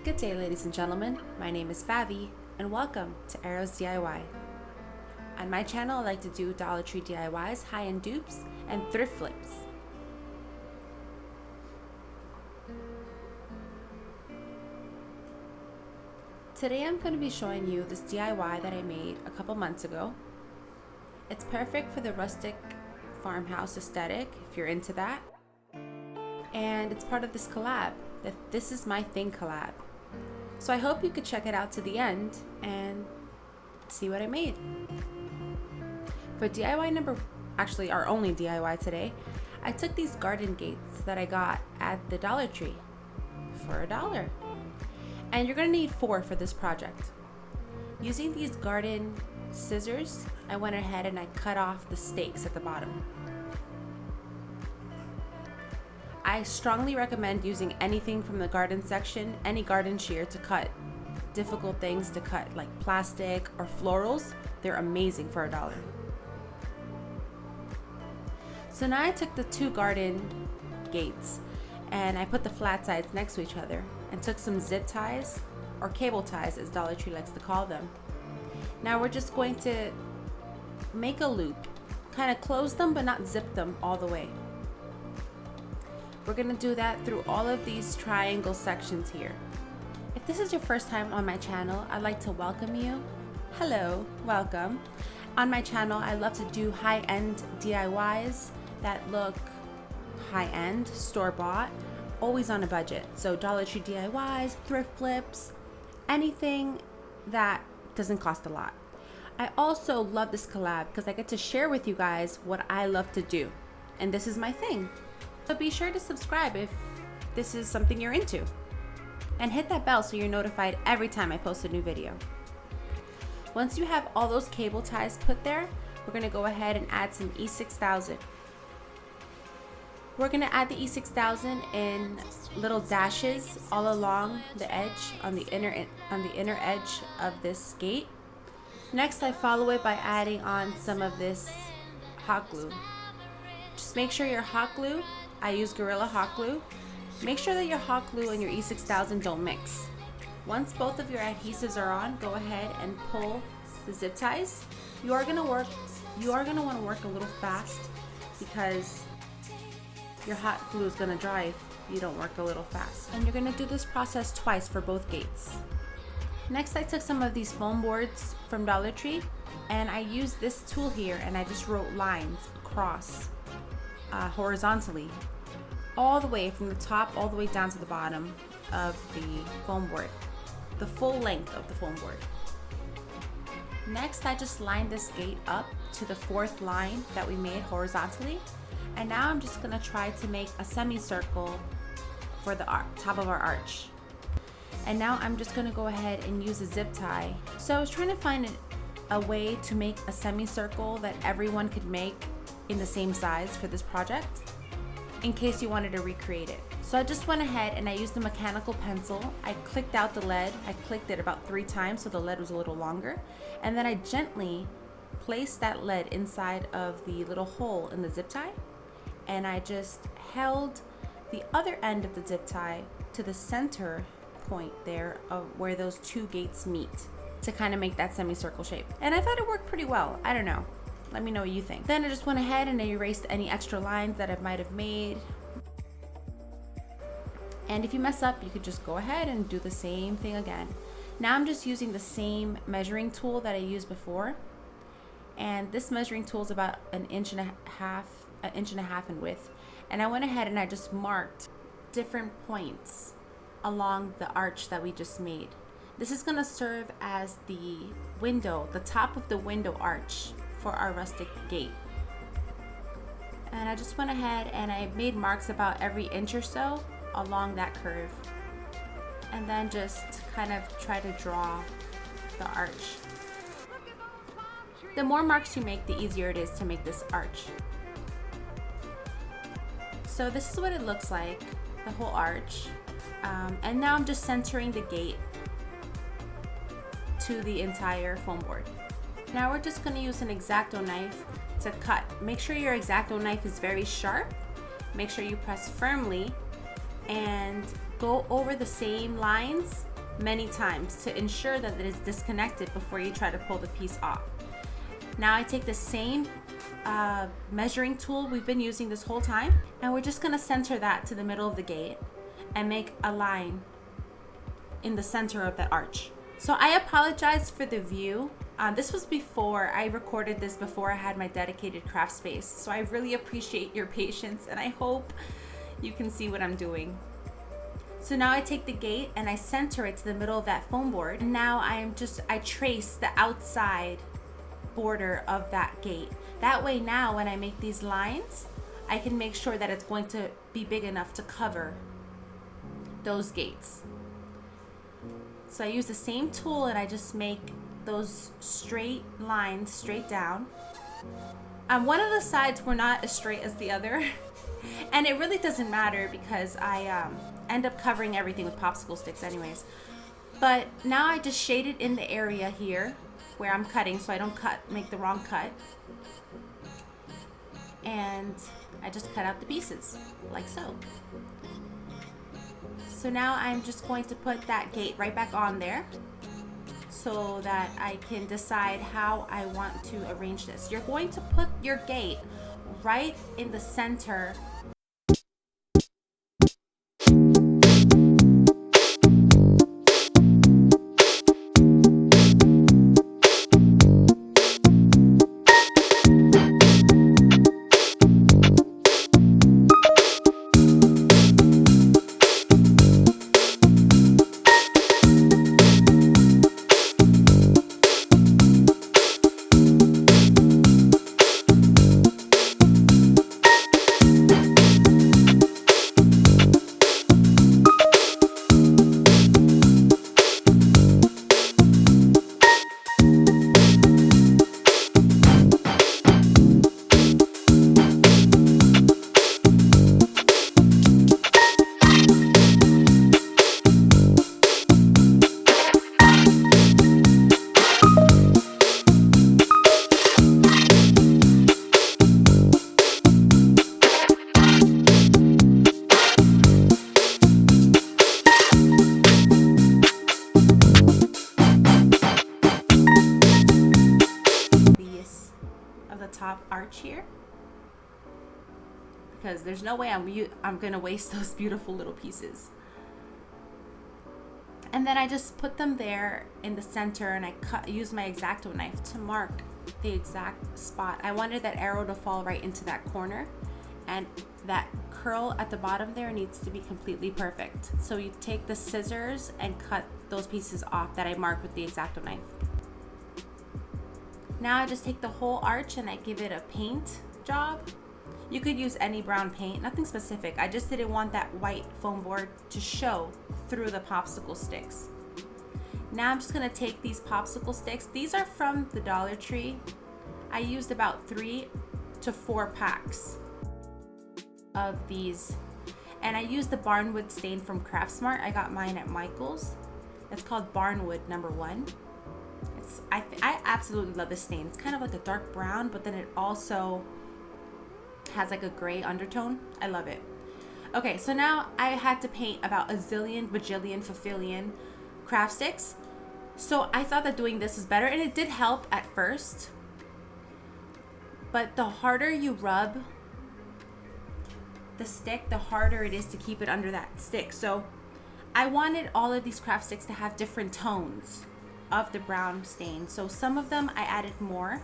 Good day, ladies and gentlemen. My name is Favi, and welcome to Arrows DIY. On my channel, I like to do Dollar Tree DIYs, high-end dupes, and thrift flips. Today I'm going to be showing you this DIY that I made a couple months ago. It's perfect for the rustic farmhouse aesthetic, if you're into that. And it's part of this collab, the This Is My Thing collab. So I hope you could check it out to the end and see what I made. For DIY our only DIY today, I took these garden gates that I got at the Dollar Tree for $1. And you're gonna need 4 for this project. Using these garden scissors, I went ahead and I cut off the stakes at the bottom. I strongly recommend using anything from the garden section, any garden shear to cut difficult things to cut, like plastic or florals. They're amazing for $1. So now I took the 2 garden gates and I put the flat sides next to each other and took some zip ties, or cable ties as Dollar Tree likes to call them. Now we're just going to make a loop, kind of close them but not zip them all the way. We're gonna do that through all of these triangle sections here. If this is your first time on my channel, I'd like to welcome you. Hello, welcome. On my channel, I love to do high-end DIYs that look high-end, store-bought, always on a budget. So Dollar Tree DIYs, thrift flips, anything that doesn't cost a lot. I also love this collab because I get to share with you guys what I love to do. And this is my thing. So be sure to subscribe if this is something you're into. And hit that bell so you're notified every time I post a new video. Once you have all those cable ties put there, we're gonna go ahead and add some E6000. We're gonna add the E6000 in little dashes all along the edge, on the inner edge of this gate. Next, I follow it by adding on some of this hot glue. Just make sure your hot glue, I use Gorilla hot glue. Make sure that your hot glue and your E6000 don't mix. Once both of your adhesives are on, go ahead and pull the zip ties. You are gonna want to work a little fast because your hot glue is gonna dry if you don't work a little fast. And you're gonna do this process twice for both gates. Next, I took some of these foam boards from Dollar Tree and I used this tool here and I just wrote lines across horizontally, all the way from the top all the way down to the bottom of the foam board, the full length of the foam board. Next, I just lined this gate up to the 4th line that we made horizontally, and now I'm just gonna try to make a semicircle for the top of our arch. And now I'm just gonna go ahead and use a zip tie. So I was trying to find a way to make a semicircle that everyone could make in the same size for this project, in case you wanted to recreate it. So I just went ahead and I used a mechanical pencil. I clicked out the lead. I clicked it about 3 times so the lead was a little longer. And then I gently placed that lead inside of the little hole in the zip tie. And I just held the other end of the zip tie to the center point there of where those 2 gates meet to kind of make that semicircle shape. And I thought it worked pretty well. I don't know. Let me know what you think. Then I just went ahead and I erased any extra lines that I might have made. And if you mess up, you could just go ahead and do the same thing again. Now I'm just using the same measuring tool that I used before. And this measuring tool is about an inch and a half in width. And I went ahead and I just marked different points along the arch that we just made. This is gonna serve as the window, the top of the window arch for our rustic gate. And I just went ahead and I made marks about every inch or so along that curve. And then just kind of try to draw the arch. The more marks you make, the easier it is to make this arch. So this is what it looks like, the whole arch. And now I'm just centering the gate to the entire foam board. Now we're just going to use an X-Acto knife to cut. Make sure your X-Acto knife is very sharp. Make sure you press firmly and go over the same lines many times to ensure that it is disconnected before you try to pull the piece off. Now I take the same measuring tool we've been using this whole time, and we're just gonna center that to the middle of the gate and make a line in the center of that arch. So I apologize for the view. This was before I recorded this, before I had my dedicated craft space. So I really appreciate your patience, and I hope you can see what I'm doing. So now I take the gate and I center it to the middle of that foam board. And now I trace the outside border of that gate. That way now when I make these lines, I can make sure that it's going to be big enough to cover those gates. So I use the same tool and I just make those straight lines straight down. One of the sides were not as straight as the other and it really doesn't matter because I end up covering everything with popsicle sticks anyways. But now I just shade it in the area here where I'm cutting so I don't make the wrong cut. And I just cut out the pieces like so. So now I'm just going to put that gate right back on there so that I can decide how I want to arrange this. You're going to put your gate right in the center . Top arch here because there's no way I'm gonna waste those beautiful little pieces. And then I just put them there in the center and I use my X-Acto knife to mark the exact spot. I wanted that arrow to fall right into that corner, and that curl at the bottom there needs to be completely perfect. So you take the scissors and cut those pieces off that I marked with the X-Acto knife. Now I just take the whole arch and I give it a paint job. You could use any brown paint, nothing specific. I just didn't want that white foam board to show through the popsicle sticks. Now I'm just gonna take these popsicle sticks. These are from the Dollar Tree. I used about 3 to 4 packs of these. And I used the Barnwood stain from Craftsmart. I got mine at Michael's. It's called Barnwood #1. I absolutely love this stain. It's kind of like a dark brown, but then it also has like a gray undertone. I love it. Okay, so now I had to paint about a zillion, bajillion, fulfillion craft sticks. So I thought that doing this is better, and it did help at first. But the harder you rub the stick, the harder it is to keep it under that stick. So I wanted all of these craft sticks to have different tones of the brown stain. So some of them I added more,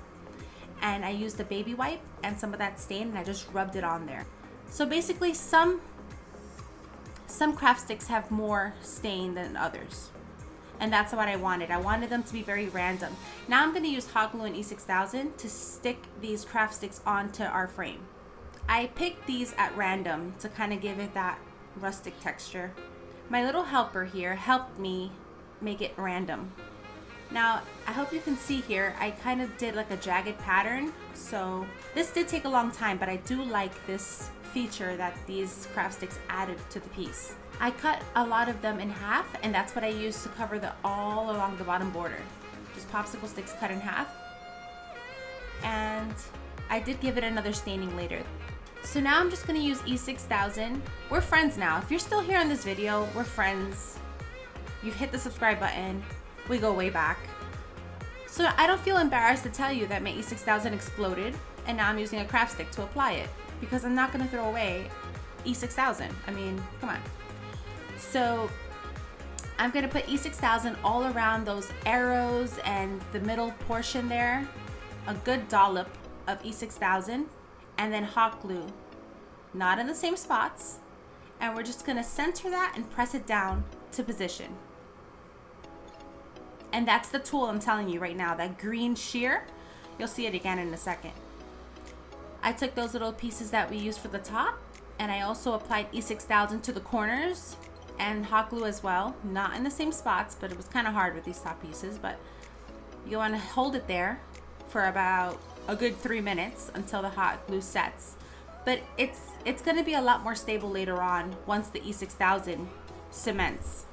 and I used the baby wipe and some of that stain, and I just rubbed it on there. So basically some craft sticks have more stain than others, and that's what I wanted. I wanted them to be very random. Now I'm going to use hot glue and E6000 to stick these craft sticks onto our frame. I picked these at random to kind of give it that rustic texture. My little helper here helped me make it random. Now, I hope you can see here, I kind of did like a jagged pattern. So this did take a long time, but I do like this feature that these craft sticks added to the piece. I cut a lot of them in half, and that's what I used to cover all along the bottom border. Just popsicle sticks cut in half. And I did give it another staining later. So now I'm just gonna use E6000. We're friends now. If you're still here on this video, we're friends. you've hit the subscribe button. We go way back. So I don't feel embarrassed to tell you that my E6000 exploded and now I'm using a craft stick to apply it because I'm not gonna throw away E6000. I mean, come on. So I'm gonna put E6000 all around those arrows and the middle portion there, a good dollop of E6000, and then hot glue, not in the same spots. And we're just gonna center that and press it down to position. And that's the tool I'm telling you right now, that green shear. You'll see it again in a second. I took those little pieces that we used for the top, and I also applied E6000 to the corners and hot glue as well, not in the same spots, but it was kind of hard with these top pieces. But you want to hold it there for about a good 3 minutes until the hot glue sets. But it's going to be a lot more stable later on once the E6000 cements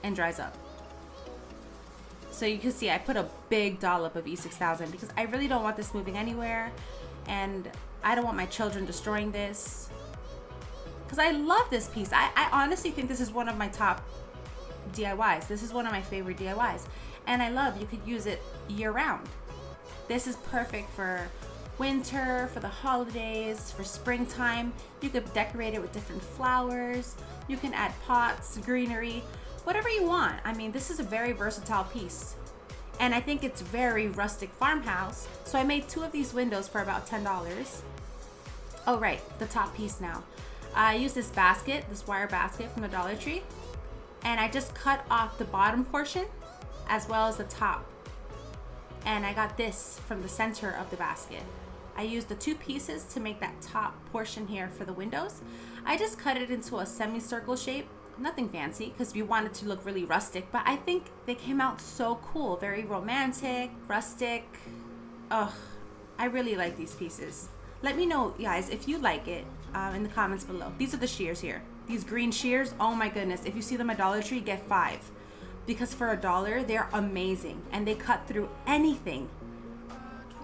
and dries up. So you can see I put a big dollop of E6000 because I really don't want this moving anywhere, and I don't want my children destroying this because I love this piece. I honestly think this is one of my top DIYs. This is one of my favorite DIYs, and I love you could use it year round. This is perfect for winter, for the holidays, for springtime. You could decorate it with different flowers. You can add pots, greenery, whatever you want. I mean, this is a very versatile piece, and I think it's very rustic farmhouse. So I made 2 of these windows for about $10. Oh right, the top piece now. I used this basket, this wire basket from the Dollar Tree, and I just cut off the bottom portion as well as the top. And I got this from the center of the basket. I used the 2 pieces to make that top portion here for the windows. I just cut it into a semicircle shape. Nothing fancy, because we wanted to look really rustic, but I think they came out so cool. Very romantic, rustic. Ugh, I really like these pieces. Let me know, guys, if you like it in the comments below. These are the shears here. These green shears, oh my goodness. If you see them at Dollar Tree, get 5. Because for $1, they're amazing. And they cut through anything.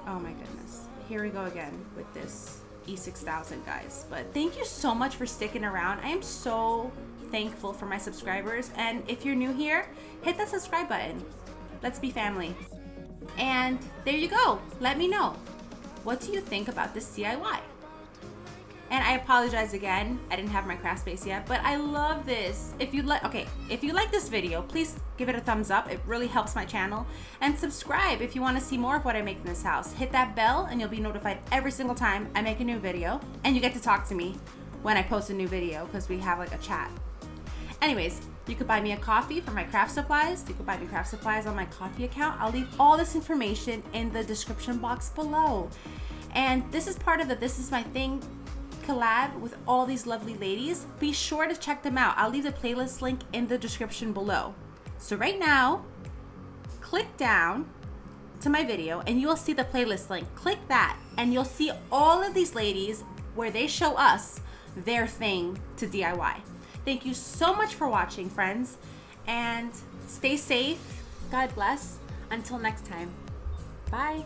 Oh my goodness. Here we go again with this E6000, guys. But thank you so much for sticking around. I am so thankful for my subscribers, and if you're new here, hit that subscribe button. Let's be family. And there you go. Let me know, what do you think about this DIY? And I apologize again, I didn't have my craft space yet, but I love this. If you like this video, please give it a thumbs up. It really helps my channel. And subscribe if you want to see more of what I make in this house. Hit that bell and you'll be notified every single time I make a new video, and you get to talk to me when I post a new video because we have like a chat. Anyways, you could buy me a coffee for my craft supplies. You could buy me craft supplies on my coffee account. I'll leave all this information in the description box below. And this is part of the This Is My Thing collab with all these lovely ladies. Be sure to check them out. I'll leave the playlist link in the description below. So right now, click down to my video and you will see the playlist link. Click that and you'll see all of these ladies where they show us their thing to DIY. Thank you so much for watching, friends, and stay safe. God bless. Until next time. Bye.